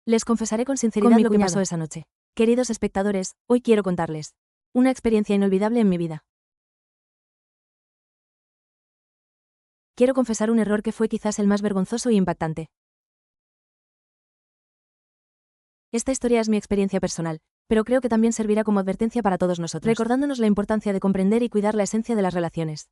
Les confesaré con sinceridad lo que pasó esa noche. Queridos espectadores, hoy quiero contarles una experiencia inolvidable en mi vida. Quiero confesar un error que fue quizás el más vergonzoso y impactante. Esta historia es mi experiencia personal, pero creo que también servirá como advertencia para todos nosotros, recordándonos la importancia de comprender y cuidar la esencia de las relaciones.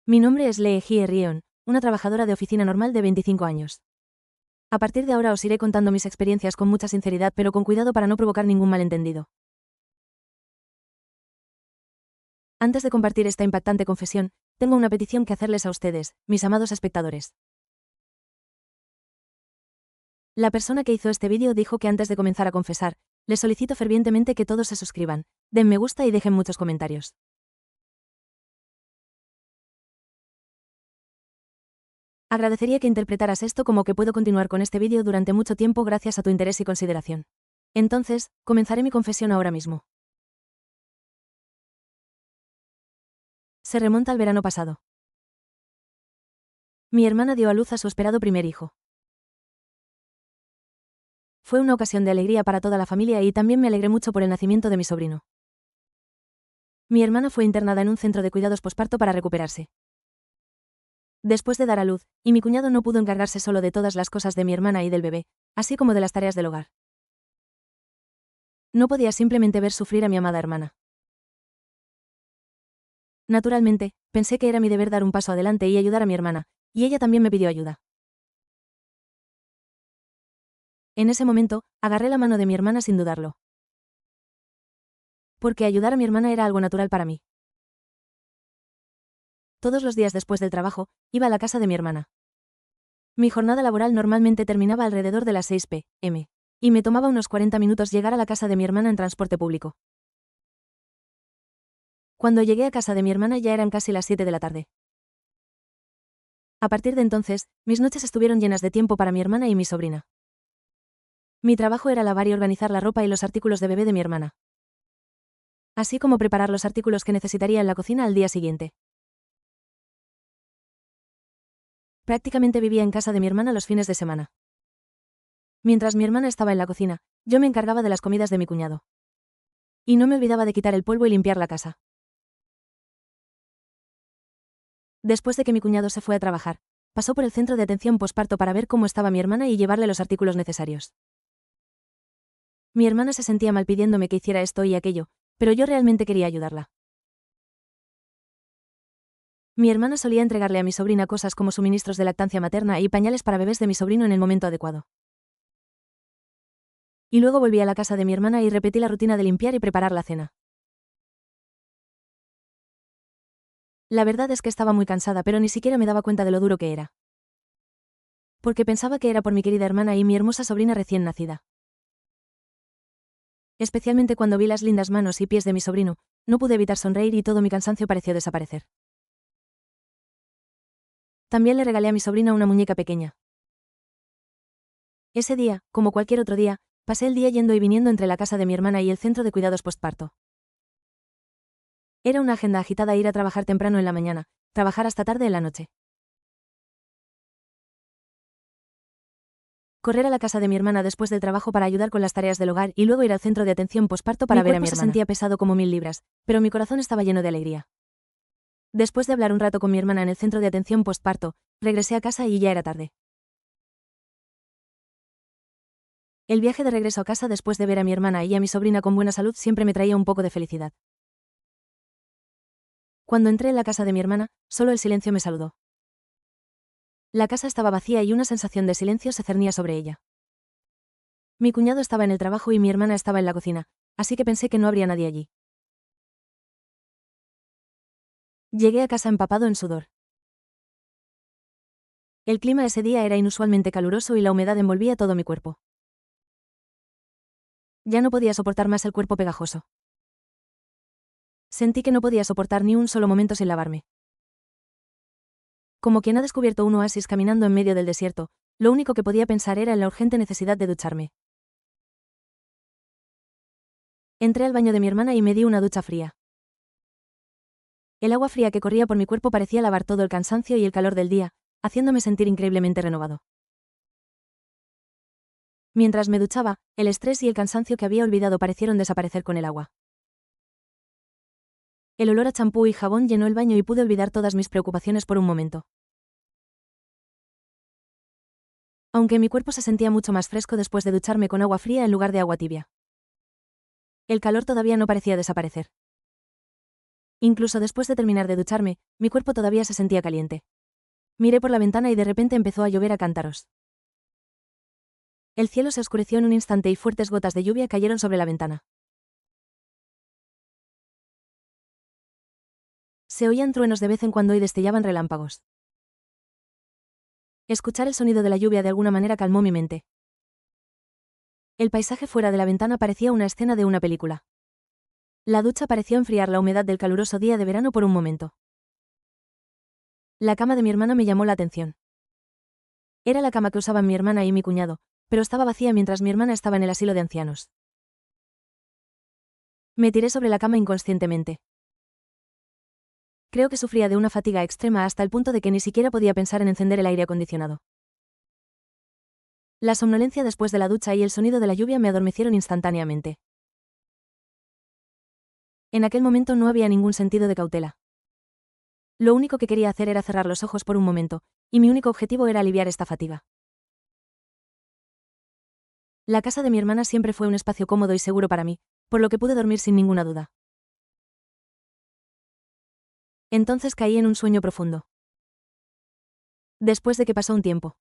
Mi nombre es Lee Hye Rion, una trabajadora de oficina normal de 25 años. A partir de ahora os iré contando mis experiencias con mucha sinceridad, pero con cuidado para no provocar ningún malentendido. Antes de compartir esta impactante confesión, tengo una petición que hacerles a ustedes, mis amados espectadores. La persona que hizo este vídeo dijo que antes de comenzar a confesar, les solicito fervientemente que todos se suscriban, den me gusta y dejen muchos comentarios. Agradecería que interpretaras esto como que puedo continuar con este vídeo durante mucho tiempo gracias a tu interés y consideración. Entonces, comenzaré mi confesión ahora mismo. Se remonta al verano pasado. Mi hermana dio a luz a su esperado primer hijo. Fue una ocasión de alegría para toda la familia y también me alegré mucho por el nacimiento de mi sobrino. Mi hermana fue internada en un centro de cuidados posparto para recuperarse. Después de dar a luz, y mi cuñado no pudo encargarse solo de todas las cosas de mi hermana y del bebé, así como de las tareas del hogar. No podía simplemente ver sufrir a mi amada hermana. Naturalmente, pensé que era mi deber dar un paso adelante y ayudar a mi hermana, y ella también me pidió ayuda. En ese momento, agarré la mano de mi hermana sin dudarlo. Porque ayudar a mi hermana era algo natural para mí. Todos los días después del trabajo, iba a la casa de mi hermana. Mi jornada laboral normalmente terminaba alrededor de las 6 p.m. y me tomaba unos 40 minutos llegar a la casa de mi hermana en transporte público. Cuando llegué a casa de mi hermana ya eran casi las 7 de la tarde. A partir de entonces, mis noches estuvieron llenas de tiempo para mi hermana y mi sobrina. Mi trabajo era lavar y organizar la ropa y los artículos de bebé de mi hermana, así como preparar los artículos que necesitaría en la cocina al día siguiente. Prácticamente vivía en casa de mi hermana los fines de semana. Mientras mi hermana estaba en la cocina, yo me encargaba de las comidas de mi cuñado. Y no me olvidaba de quitar el polvo y limpiar la casa. Después de que mi cuñado se fue a trabajar, pasó por el centro de atención posparto para ver cómo estaba mi hermana y llevarle los artículos necesarios. Mi hermana se sentía mal pidiéndome que hiciera esto y aquello, pero yo realmente quería ayudarla. Mi hermana solía entregarle a mi sobrina cosas como suministros de lactancia materna y pañales para bebés de mi sobrino en el momento adecuado. Y luego volví a la casa de mi hermana y repetí la rutina de limpiar y preparar la cena. La verdad es que estaba muy cansada, pero ni siquiera me daba cuenta de lo duro que era. Porque pensaba que era por mi querida hermana y mi hermosa sobrina recién nacida. Especialmente cuando vi las lindas manos y pies de mi sobrino, no pude evitar sonreír y todo mi cansancio pareció desaparecer. También le regalé a mi sobrina una muñeca pequeña. Ese día, como cualquier otro día, pasé el día yendo y viniendo entre la casa de mi hermana y el centro de cuidados postparto. Era una agenda agitada ir a trabajar temprano en la mañana, trabajar hasta tarde en la noche. Correr a la casa de mi hermana después del trabajo para ayudar con las tareas del hogar y luego ir al centro de atención posparto para ver a mi hermana. Mi cuerpo se sentía pesado como 1000 libras, pero mi corazón estaba lleno de alegría. Después de hablar un rato con mi hermana en el centro de atención postparto, regresé a casa y ya era tarde. El viaje de regreso a casa después de ver a mi hermana y a mi sobrina con buena salud siempre me traía un poco de felicidad. Cuando entré en la casa de mi hermana, solo el silencio me saludó. La casa estaba vacía y una sensación de silencio se cernía sobre ella. Mi cuñado estaba en el trabajo y mi hermana estaba en la cocina, así que pensé que no habría nadie allí. Llegué a casa empapado en sudor. El clima ese día era inusualmente caluroso y la humedad envolvía todo mi cuerpo. Ya no podía soportar más el cuerpo pegajoso. Sentí que no podía soportar ni un solo momento sin lavarme. Como quien ha descubierto un oasis caminando en medio del desierto, lo único que podía pensar era en la urgente necesidad de ducharme. Entré al baño de mi hermana y me di una ducha fría. El agua fría que corría por mi cuerpo parecía lavar todo el cansancio y el calor del día, haciéndome sentir increíblemente renovado. Mientras me duchaba, el estrés y el cansancio que había olvidado parecieron desaparecer con el agua. El olor a champú y jabón llenó el baño y pude olvidar todas mis preocupaciones por un momento. Aunque mi cuerpo se sentía mucho más fresco después de ducharme con agua fría en lugar de agua tibia. El calor todavía no parecía desaparecer. Incluso después de terminar de ducharme, mi cuerpo todavía se sentía caliente. Miré por la ventana y de repente empezó a llover a cántaros. El cielo se oscureció en un instante y fuertes gotas de lluvia cayeron sobre la ventana. Se oían truenos de vez en cuando y destellaban relámpagos. Escuchar el sonido de la lluvia de alguna manera calmó mi mente. El paisaje fuera de la ventana parecía una escena de una película. La ducha pareció enfriar la humedad del caluroso día de verano por un momento. La cama de mi hermana me llamó la atención. Era la cama que usaban mi hermana y mi cuñado, pero estaba vacía mientras mi hermana estaba en el asilo de ancianos. Me tiré sobre la cama inconscientemente. Creo que sufría de una fatiga extrema hasta el punto de que ni siquiera podía pensar en encender el aire acondicionado. La somnolencia después de la ducha y el sonido de la lluvia me adormecieron instantáneamente. En aquel momento no había ningún sentido de cautela. Lo único que quería hacer era cerrar los ojos por un momento, y mi único objetivo era aliviar esta fatiga. La casa de mi hermana siempre fue un espacio cómodo y seguro para mí, por lo que pude dormir sin ninguna duda. Entonces caí en un sueño profundo. Después de que pasó un tiempo,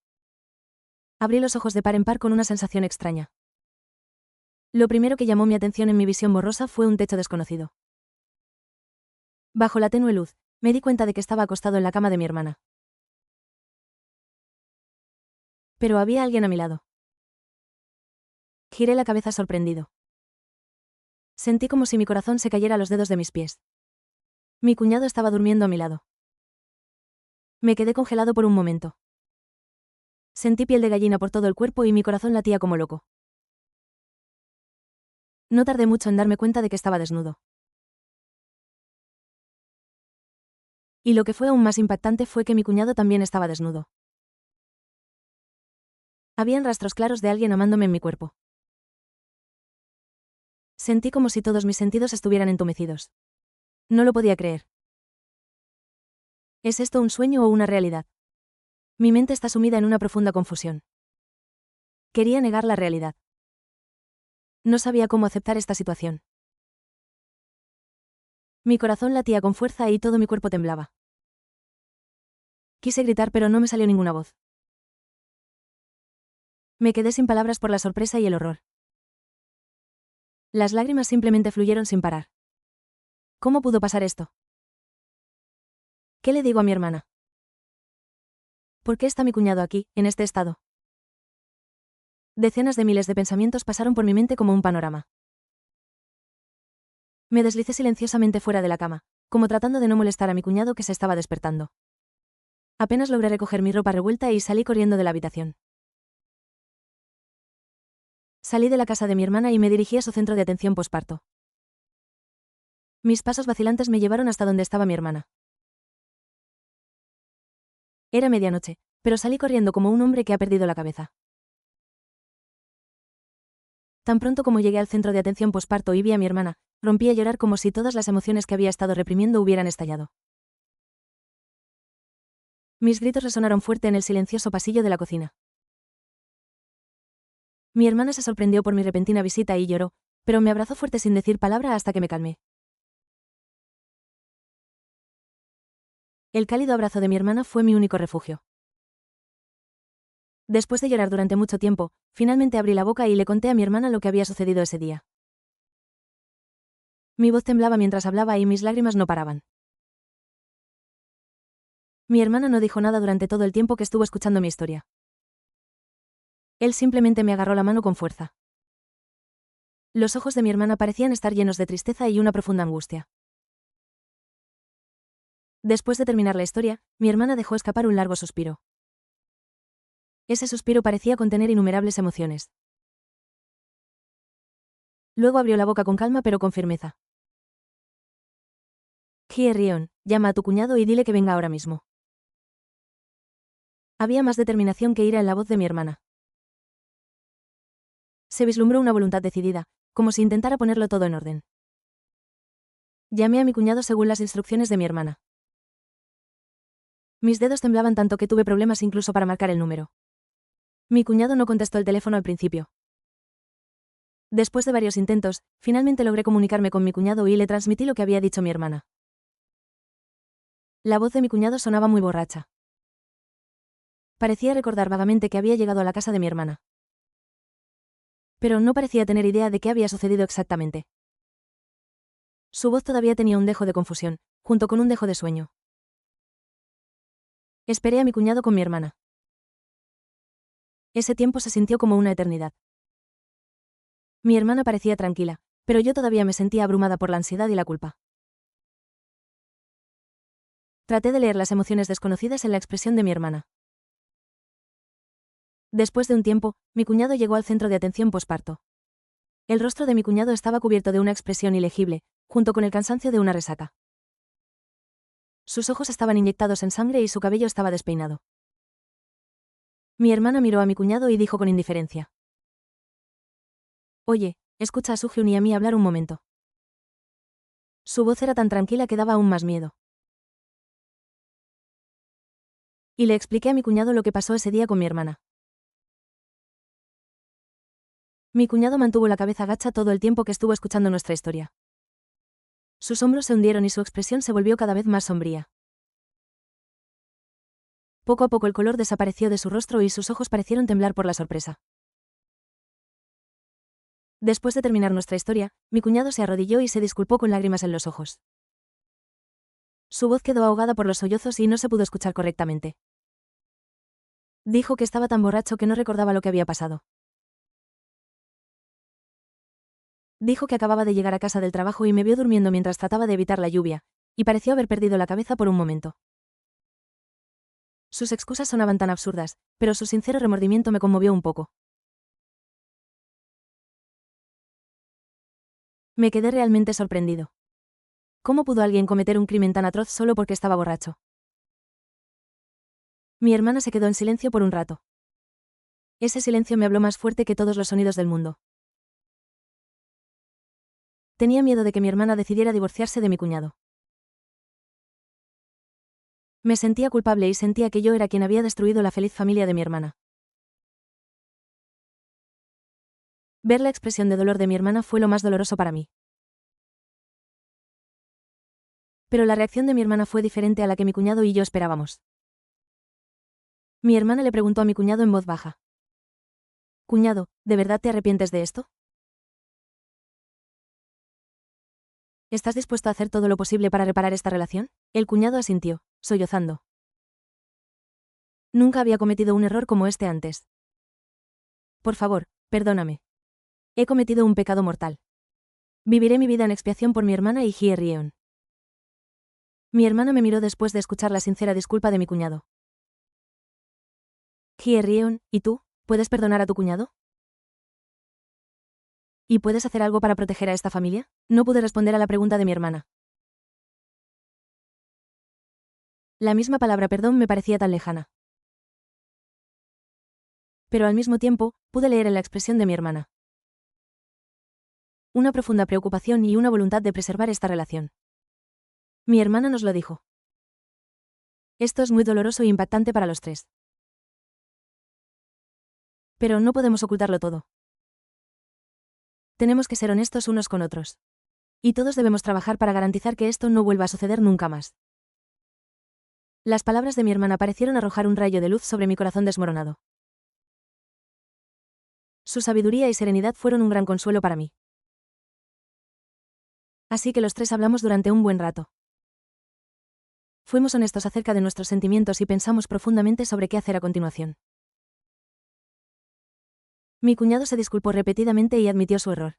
abrí los ojos de par en par con una sensación extraña. Lo primero que llamó mi atención en mi visión borrosa fue un techo desconocido. Bajo la tenue luz, me di cuenta de que estaba acostado en la cama de mi hermana. Pero había alguien a mi lado. Giré la cabeza sorprendido. Sentí como si mi corazón se cayera a los dedos de mis pies. Mi cuñado estaba durmiendo a mi lado. Me quedé congelado por un momento. Sentí piel de gallina por todo el cuerpo y mi corazón latía como loco. No tardé mucho en darme cuenta de que estaba desnudo. Y lo que fue aún más impactante fue que mi cuñado también estaba desnudo. Habían rastros claros de alguien amándome en mi cuerpo. Sentí como si todos mis sentidos estuvieran entumecidos. No lo podía creer. ¿Es esto un sueño o una realidad? Mi mente está sumida en una profunda confusión. Quería negar la realidad. No sabía cómo aceptar esta situación. Mi corazón latía con fuerza y todo mi cuerpo temblaba. Quise gritar pero no me salió ninguna voz. Me quedé sin palabras por la sorpresa y el horror. Las lágrimas simplemente fluyeron sin parar. ¿Cómo pudo pasar esto? ¿Qué le digo a mi hermana? ¿Por qué está mi cuñado aquí, en este estado? Decenas de miles de pensamientos pasaron por mi mente como un panorama. Me deslicé silenciosamente fuera de la cama, como tratando de no molestar a mi cuñado que se estaba despertando. Apenas logré recoger mi ropa revuelta y salí corriendo de la habitación. Salí de la casa de mi hermana y me dirigí a su centro de atención posparto. Mis pasos vacilantes me llevaron hasta donde estaba mi hermana. Era medianoche, pero salí corriendo como un hombre que ha perdido la cabeza. Tan pronto como llegué al centro de atención posparto y vi a mi hermana, rompí a llorar como si todas las emociones que había estado reprimiendo hubieran estallado. Mis gritos resonaron fuerte en el silencioso pasillo de la cocina. Mi hermana se sorprendió por mi repentina visita y lloró, pero me abrazó fuerte sin decir palabra hasta que me calmé. El cálido abrazo de mi hermana fue mi único refugio. Después de llorar durante mucho tiempo, finalmente abrí la boca y le conté a mi hermana lo que había sucedido ese día. Mi voz temblaba mientras hablaba y mis lágrimas no paraban. Mi hermana no dijo nada durante todo el tiempo que estuvo escuchando mi historia. Él simplemente me agarró la mano con fuerza. Los ojos de mi hermana parecían estar llenos de tristeza y una profunda angustia. Después de terminar la historia, mi hermana dejó escapar un largo suspiro. Ese suspiro parecía contener innumerables emociones. Luego abrió la boca con calma pero con firmeza. Hye-Rion, llama a tu cuñado y dile que venga ahora mismo. Había más determinación que ira en la voz de mi hermana. Se vislumbró una voluntad decidida, como si intentara ponerlo todo en orden. Llamé a mi cuñado según las instrucciones de mi hermana. Mis dedos temblaban tanto que tuve problemas incluso para marcar el número. Mi cuñado no contestó el teléfono al principio. Después de varios intentos, finalmente logré comunicarme con mi cuñado y le transmití lo que había dicho mi hermana. La voz de mi cuñado sonaba muy borracha. Parecía recordar vagamente que había llegado a la casa de mi hermana. Pero no parecía tener idea de qué había sucedido exactamente. Su voz todavía tenía un dejo de confusión, junto con un dejo de sueño. Esperé a mi cuñado con mi hermana. Ese tiempo se sintió como una eternidad. Mi hermana parecía tranquila, pero yo todavía me sentía abrumada por la ansiedad y la culpa. Traté de leer las emociones desconocidas en la expresión de mi hermana. Después de un tiempo, mi cuñado llegó al centro de atención posparto. El rostro de mi cuñado estaba cubierto de una expresión ilegible, junto con el cansancio de una resaca. Sus ojos estaban inyectados en sangre y su cabello estaba despeinado. Mi hermana miró a mi cuñado y dijo con indiferencia: Oye, escucha a Soo-Hyun y a mí hablar un momento. Su voz era tan tranquila que daba aún más miedo. Y le expliqué a mi cuñado lo que pasó ese día con mi hermana. Mi cuñado mantuvo la cabeza gacha todo el tiempo que estuvo escuchando nuestra historia. Sus hombros se hundieron y su expresión se volvió cada vez más sombría. Poco a poco el color desapareció de su rostro y sus ojos parecieron temblar por la sorpresa. Después de terminar nuestra historia, mi cuñado se arrodilló y se disculpó con lágrimas en los ojos. Su voz quedó ahogada por los sollozos y no se pudo escuchar correctamente. Dijo que estaba tan borracho que no recordaba lo que había pasado. Dijo que acababa de llegar a casa del trabajo y me vio durmiendo mientras trataba de evitar la lluvia, y pareció haber perdido la cabeza por un momento. Sus excusas sonaban tan absurdas, pero su sincero remordimiento me conmovió un poco. Me quedé realmente sorprendido. ¿Cómo pudo alguien cometer un crimen tan atroz solo porque estaba borracho? Mi hermana se quedó en silencio por un rato. Ese silencio me habló más fuerte que todos los sonidos del mundo. Tenía miedo de que mi hermana decidiera divorciarse de mi cuñado. Me sentía culpable y sentía que yo era quien había destruido la feliz familia de mi hermana. Ver la expresión de dolor de mi hermana fue lo más doloroso para mí. Pero la reacción de mi hermana fue diferente a la que mi cuñado y yo esperábamos. Mi hermana le preguntó a mi cuñado en voz baja: Cuñado, ¿de verdad te arrepientes de esto? ¿Estás dispuesto a hacer todo lo posible para reparar esta relación? El cuñado asintió, sollozando. Nunca había cometido un error como este antes. Por favor, perdóname. He cometido un pecado mortal. Viviré mi vida en expiación por mi hermana y Hye-Rion. Mi hermana me miró después de escuchar la sincera disculpa de mi cuñado. Hye-Rion, ¿y tú? ¿Puedes perdonar a tu cuñado? ¿Y puedes hacer algo para proteger a esta familia? No pude responder a la pregunta de mi hermana. La misma palabra perdón me parecía tan lejana. Pero al mismo tiempo, pude leer en la expresión de mi hermana una profunda preocupación y una voluntad de preservar esta relación. Mi hermana nos lo dijo. Esto es muy doloroso e impactante para los tres. Pero no podemos ocultarlo todo. Tenemos que ser honestos unos con otros. Y todos debemos trabajar para garantizar que esto no vuelva a suceder nunca más. Las palabras de mi hermana parecieron arrojar un rayo de luz sobre mi corazón desmoronado. Su sabiduría y serenidad fueron un gran consuelo para mí. Así que los tres hablamos durante un buen rato. Fuimos honestos acerca de nuestros sentimientos y pensamos profundamente sobre qué hacer a continuación. Mi cuñado se disculpó repetidamente y admitió su error.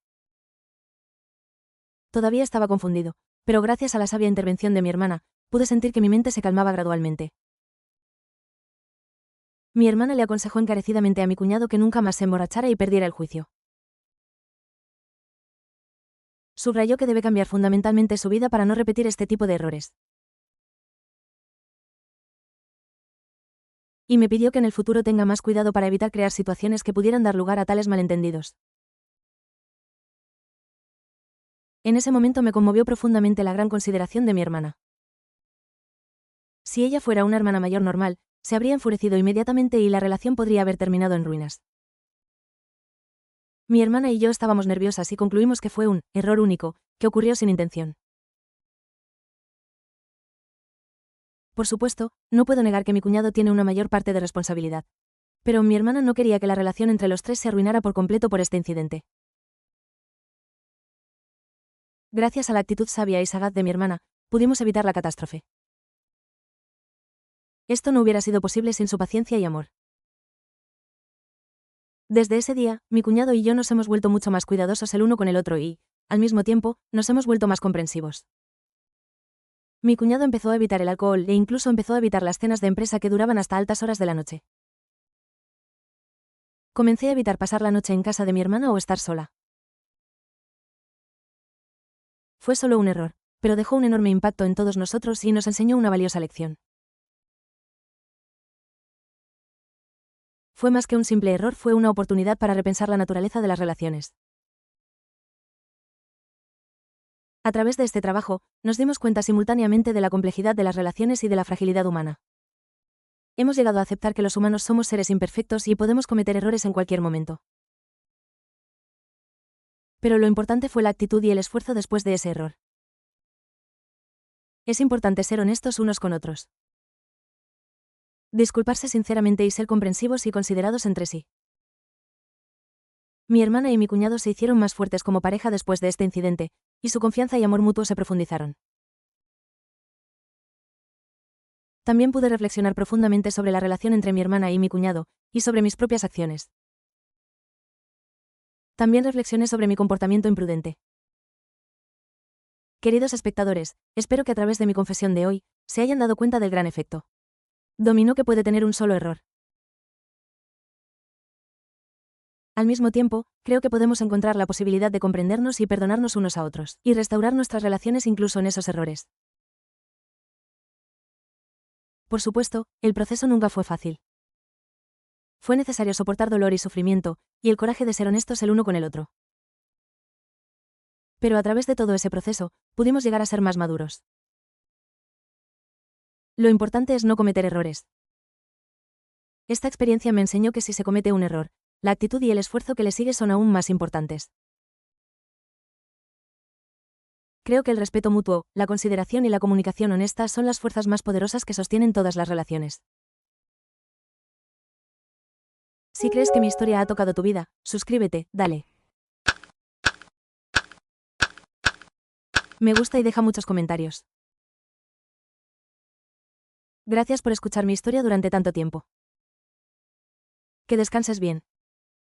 Todavía estaba confundido, pero gracias a la sabia intervención de mi hermana, pude sentir que mi mente se calmaba gradualmente. Mi hermana le aconsejó encarecidamente a mi cuñado que nunca más se emborrachara y perdiera el juicio. Subrayó que debe cambiar fundamentalmente su vida para no repetir este tipo de errores. Y me pidió que en el futuro tenga más cuidado para evitar crear situaciones que pudieran dar lugar a tales malentendidos. En ese momento me conmovió profundamente la gran consideración de mi hermana. Si ella fuera una hermana mayor normal, se habría enfurecido inmediatamente y la relación podría haber terminado en ruinas. Mi hermana y yo estábamos nerviosas y concluimos que fue un error único, que ocurrió sin intención. Por supuesto, no puedo negar que mi cuñado tiene una mayor parte de responsabilidad. Pero mi hermana no quería que la relación entre los tres se arruinara por completo por este incidente. Gracias a la actitud sabia y sagaz de mi hermana, pudimos evitar la catástrofe. Esto no hubiera sido posible sin su paciencia y amor. Desde ese día, mi cuñado y yo nos hemos vuelto mucho más cuidadosos el uno con el otro y, al mismo tiempo, nos hemos vuelto más comprensivos. Mi cuñado empezó a evitar el alcohol e incluso empezó a evitar las cenas de empresa que duraban hasta altas horas de la noche. Comencé a evitar pasar la noche en casa de mi hermana o estar sola. Fue solo un error, pero dejó un enorme impacto en todos nosotros y nos enseñó una valiosa lección. Fue más que un simple error, fue una oportunidad para repensar la naturaleza de las relaciones. A través de este trabajo, nos dimos cuenta simultáneamente de la complejidad de las relaciones y de la fragilidad humana. Hemos llegado a aceptar que los humanos somos seres imperfectos y podemos cometer errores en cualquier momento. Pero lo importante fue la actitud y el esfuerzo después de ese error. Es importante ser honestos unos con otros. Disculparse sinceramente y ser comprensivos y considerados entre sí. Mi hermana y mi cuñado se hicieron más fuertes como pareja después de este incidente, y su confianza y amor mutuo se profundizaron. También pude reflexionar profundamente sobre la relación entre mi hermana y mi cuñado, y sobre mis propias acciones. También reflexioné sobre mi comportamiento imprudente. Queridos espectadores, espero que a través de mi confesión de hoy, se hayan dado cuenta del gran efecto dominó que puede tener un solo error. Al mismo tiempo, creo que podemos encontrar la posibilidad de comprendernos y perdonarnos unos a otros, y restaurar nuestras relaciones incluso en esos errores. Por supuesto, el proceso nunca fue fácil. Fue necesario soportar dolor y sufrimiento, y el coraje de ser honestos el uno con el otro. Pero a través de todo ese proceso, pudimos llegar a ser más maduros. Lo importante es no cometer errores. Esta experiencia me enseñó que si se comete un error, la actitud y el esfuerzo que le sigue son aún más importantes. Creo que el respeto mutuo, la consideración y la comunicación honesta son las fuerzas más poderosas que sostienen todas las relaciones. Si crees que mi historia ha tocado tu vida, suscríbete, dale me gusta y deja muchos comentarios. Gracias por escuchar mi historia durante tanto tiempo. Que descanses bien.